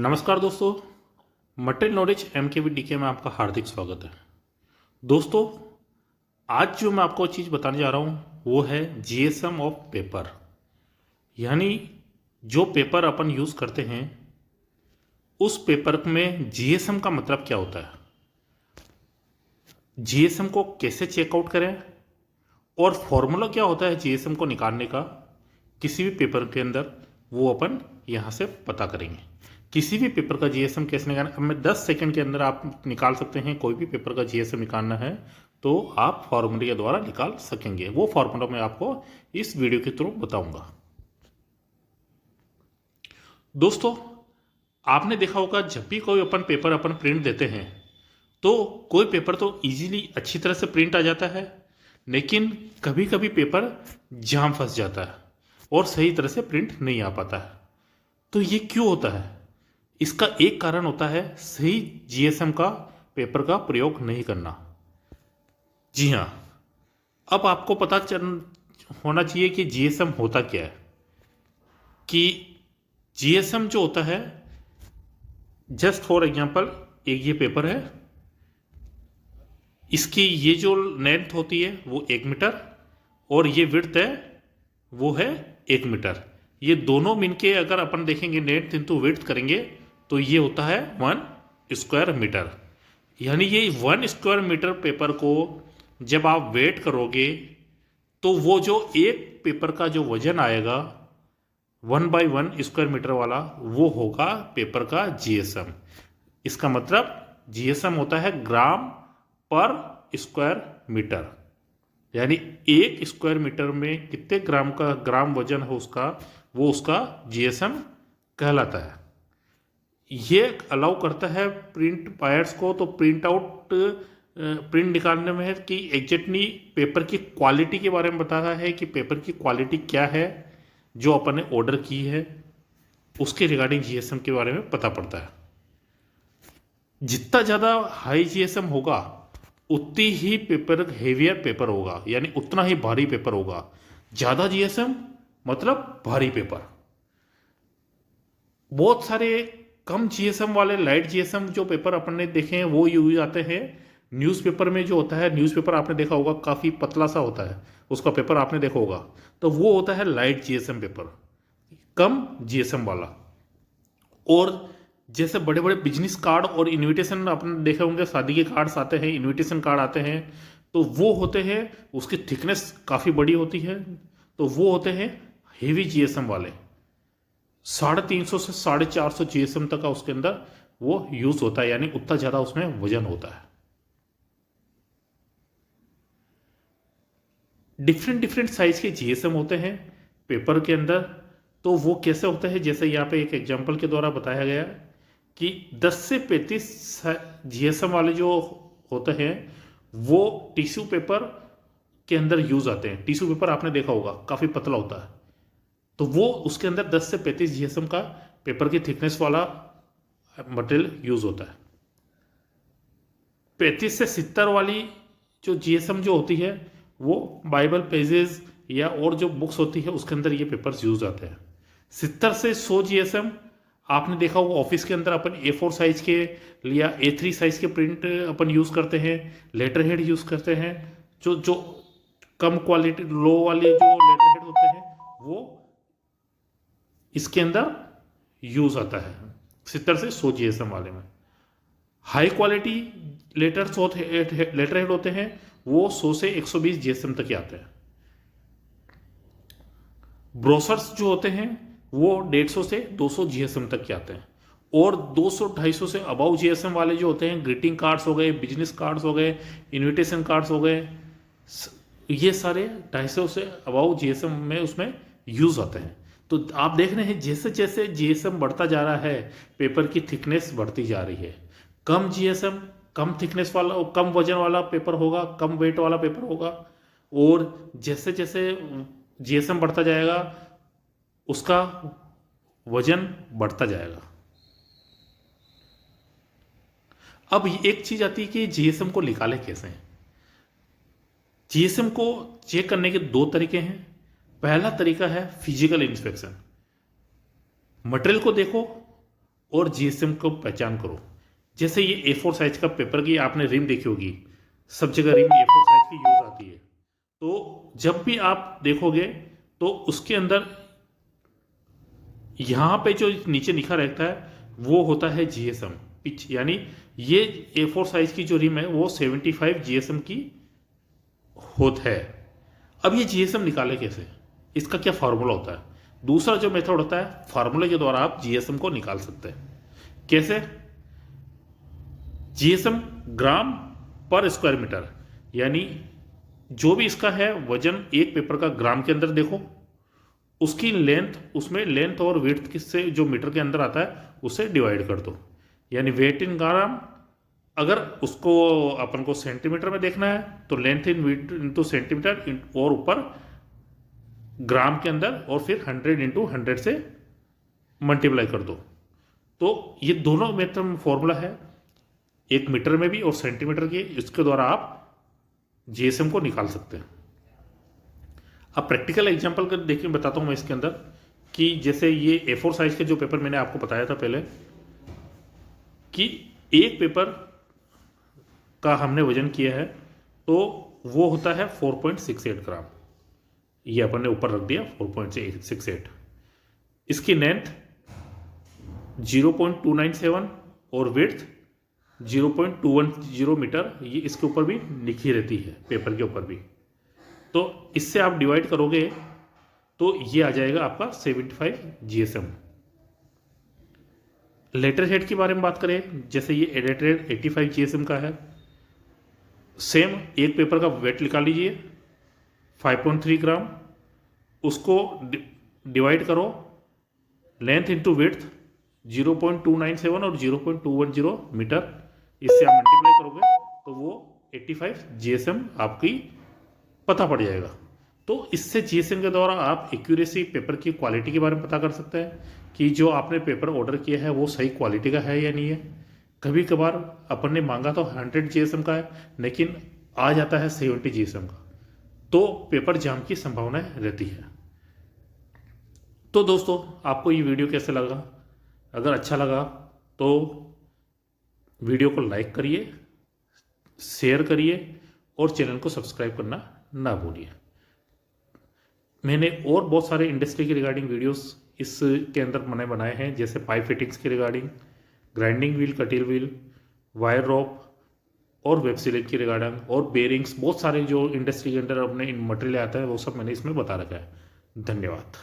नमस्कार दोस्तों, material knowledge MKVDK में आपका हार्दिक स्वागत है। दोस्तों, आज जो मैं आपको चीज़ बताने जा रहा हूँ वो है GSM ऑफ पेपर। यानी जो पेपर अपन यूज़ करते हैं उस पेपर में GSM का मतलब क्या होता है, GSM को कैसे चेकआउट करें और फॉर्मूला क्या होता है GSM को निकालने का किसी भी पेपर के अंदर, वो अपन यहाँ से पता करेंगे। किसी भी पेपर का GSM कैसे निकालना, अब मैं 10 सेकंड के अंदर आप निकाल सकते हैं। कोई भी पेपर का GSM निकालना है तो आप फॉर्मूले के द्वारा निकाल सकेंगे। वो फॉर्मूला मैं आपको इस वीडियो के थ्रू बताऊंगा। दोस्तों, आपने देखा होगा जब भी कोई अपन पेपर अपन प्रिंट देते हैं तो कोई पेपर तो इजीली अच्छी तरह से प्रिंट आ जाता है, लेकिन कभी कभी पेपर जाम फंस जाता है और सही तरह से प्रिंट नहीं आ पाता है। तो ये क्यों होता है? इसका एक कारण होता है सही GSM का पेपर का प्रयोग नहीं करना। जी हाँ, अब आपको पता होना चाहिए कि GSM होता क्या है। कि GSM जो होता है, जस्ट फॉर एग्जांपल, एक ये पेपर है, इसकी ये जो लेंथ होती है वो 1 मीटर और ये विड्थ है वो है 1 मीटर। ये दोनों मिलके अगर अपन देखेंगे लेंथ इंटू विड्थ करेंगे तो ये होता है 1 स्क्वायर मीटर। यानी ये 1 स्क्वायर मीटर पेपर को जब आप वेट करोगे तो वो जो एक पेपर का जो वजन आएगा 1/1 स्क्वायर मीटर वाला, वो होगा पेपर का GSM। इसका मतलब GSM होता है ग्राम पर स्क्वायर मीटर। यानी 1 स्क्वायर मीटर में कितने ग्राम का ग्राम वजन है उसका, वो उसका GSM कहलाता है। ये अलाउ करता है प्रिंट बायर्स को तो प्रिंट निकालने में है कि एग्जैक्टली पेपर की क्वालिटी के बारे में बताता है कि पेपर की क्वालिटी क्या है जो अपन ने ऑर्डर की है, उसके रिगार्डिंग GSM के बारे में पता पड़ता है। जितना ज़्यादा हाई GSM होगा उतनी ही पेपर हेवियर पेपर होगा, यानी उतना ही भारी पेपर होगा। ज़्यादा GSM मतलब भारी पेपर। बहुत सारे कम GSM वाले लाइट GSM जो पेपर अपन ने देखे हैं वो यूज आते हैं न्यूज़पेपर में। जो होता है न्यूज़पेपर आपने देखा होगा काफ़ी पतला सा होता है, उसका पेपर आपने देखा होगा, तो वो होता है लाइट GSM पेपर, कम GSM वाला। और जैसे बड़े बड़े बिजनेस कार्ड और इनविटेशन आपने देखे होंगे, शादी के कार्ड्स आते हैं, इनविटेशन कार्ड आते हैं, तो वो होते हैं, उसकी थिकनेस काफ़ी बड़ी होती है, तो वो होते हैं हेवी GSM वाले। 350 से 450 GSM तक का उसके अंदर वो यूज होता है, यानी उतना ज़्यादा उसमें वजन होता है। डिफरेंट साइज के GSM होते हैं पेपर के अंदर। तो वो कैसे होते हैं, जैसे यहाँ पे एक एग्जांपल के द्वारा बताया गया कि 10 से 35 GSM वाले जो होते हैं वो टिश्यू पेपर के अंदर यूज आते हैं। टिश्यू पेपर आपने देखा होगा काफ़ी पतला होता है, तो वो उसके अंदर 10 से 35 GSM का पेपर की थिकनेस वाला मटेरियल यूज होता है। 35 से 70 वाली जो GSM जो होती है वो बाइबल पेजेस या और जो बुक्स होती है उसके अंदर ये पेपर्स यूज आते हैं। 70 से 100 GSM आपने देखा होगा ऑफिस के अंदर अपन A4 साइज के या A3 साइज के प्रिंट अपन यूज करते हैं, लेटर हेड यूज करते हैं। जो कम क्वालिटी लो वाले जो लेटर हेड होते हैं वो इसके अंदर यूज आता है 70 से 100 GSM वाले में। हाई क्वालिटी लेटर हेड होते हैं वो 100 से 120 GSM तक के आते हैं। ब्रोशर्स जो होते हैं वो 150 से 200 GSM तक के आते हैं। और 200-250 से अबाउ GSM वाले जो होते हैं, ग्रीटिंग कार्ड्स हो गए, बिजनेस कार्ड्स हो गए, इनविटेशन कार्ड्स हो गए, ये सारे 250 से अबाउ GSM में उसमें यूज आते हैं। तो आप देख रहे हैं जैसे जैसे GSM बढ़ता जा रहा है पेपर की थिकनेस बढ़ती जा रही है। कम GSM कम थिकनेस वाला, कम वजन वाला पेपर होगा, कम वेट वाला पेपर होगा। और जैसे जैसे GSM बढ़ता जाएगा उसका वजन बढ़ता जाएगा। अब एक चीज आती है कि GSM को निकाले कैसे। GSM को चेक करने के 2 तरीके हैं। पहला तरीका है फिजिकल इंस्पेक्शन। मटेरियल को देखो और जीएसएम को पहचान करो। जैसे ये A4 साइज का पेपर की आपने रिम देखी होगी, सब जगह रिम A4 साइज की यूज आती है। तो जब भी आप देखोगे तो उसके अंदर यहाँ पे जो नीचे लिखा रहता है वो होता है जीएसएम पिच, यानी ये A4 साइज की जो रिम है वो 75 जीएसएम की होता है। अब ये जीएसएम निकाले कैसे, इसका क्या फार्मूला होता है? दूसरा जो मेथड होता है, फार्मूले के द्वारा आप जीएसएम को निकाल सकते हैं। कैसे? जीएसएम ग्राम पर स्क्वायर मीटर, यानी जो भी इसका है वजन एक पेपर का ग्राम के अंदर देखो, उसकी लेंथ, उसमें लेंथ और विड्थ किससे जो मीटर के अंदर आता है उससे डिवाइड कर दो, यानी वेट इन ग्राम। अगर उसको अपन को सेंटीमीटर में देखना है तो length in width into centimetre और ऊपर ग्राम के अंदर और फिर 100 इंटू 100 से मल्टीप्लाई कर दो। तो ये दोनों मेथड फॉर्मूला है, एक मीटर में भी और सेंटीमीटर के, इसके द्वारा आप जीएसएम को निकाल सकते हैं। अब प्रैक्टिकल एग्जांपल कर देखिए, बताता हूं मैं इसके अंदर कि जैसे ये A4 साइज के जो पेपर मैंने आपको बताया था पहले कि एक पेपर का हमने वजन किया है तो वो होता है 4.68 ग्राम, ये अपन ने ऊपर रख दिया 4.68। इसकी लेंथ 0.297 और विड्थ 0.210 मीटर, ये इसके ऊपर भी लिखी रहती है पेपर के ऊपर भी। तो इससे आप डिवाइड करोगे तो ये आ जाएगा आपका 75 जीएसएम। लेटर हेड के बारे में बात करें, जैसे ये लेटर हेड 85 जीएसएम का है। सेम एक पेपर का वेट निकाल लीजिए 5.3 ग्राम, उसको डिवाइड करो लेंथ इंटू विड्थ 0.297 और 0.210 मीटर, इससे आप मल्टीप्लाई करोगे तो वो 85 जीएसएम आपकी पता पड़ जाएगा। तो इससे जीएसएम के द्वारा आप एक्यूरेसी, पेपर की क्वालिटी के बारे में पता कर सकते हैं कि जो आपने पेपर ऑर्डर किया है वो सही क्वालिटी का है या नहीं है। कभी कभार अपन ने मांगा तो 100 जीएसएम का है लेकिन आ जाता है 70 जीएसएम का, तो पेपर जाम की संभावना रहती है। तो दोस्तों, आपको ये वीडियो कैसे लगा? अगर अच्छा लगा तो वीडियो को लाइक करिए, शेयर करिए और चैनल को सब्सक्राइब करना ना भूलिए। मैंने और बहुत सारे इंडस्ट्री के रिगार्डिंग वीडियोस इसके अंदर मैंने बनाए हैं, जैसे पाइप फिटिंग्स के regarding, grinding wheel, cutting wheel, wire rope और वेब सीलिंग के रिगार्डिंग और बेरिंग्स, बहुत सारे जो इंडस्ट्री के अंदर अपने मटेरियल आता है वो सब मैंने इसमें बता रखा है। धन्यवाद।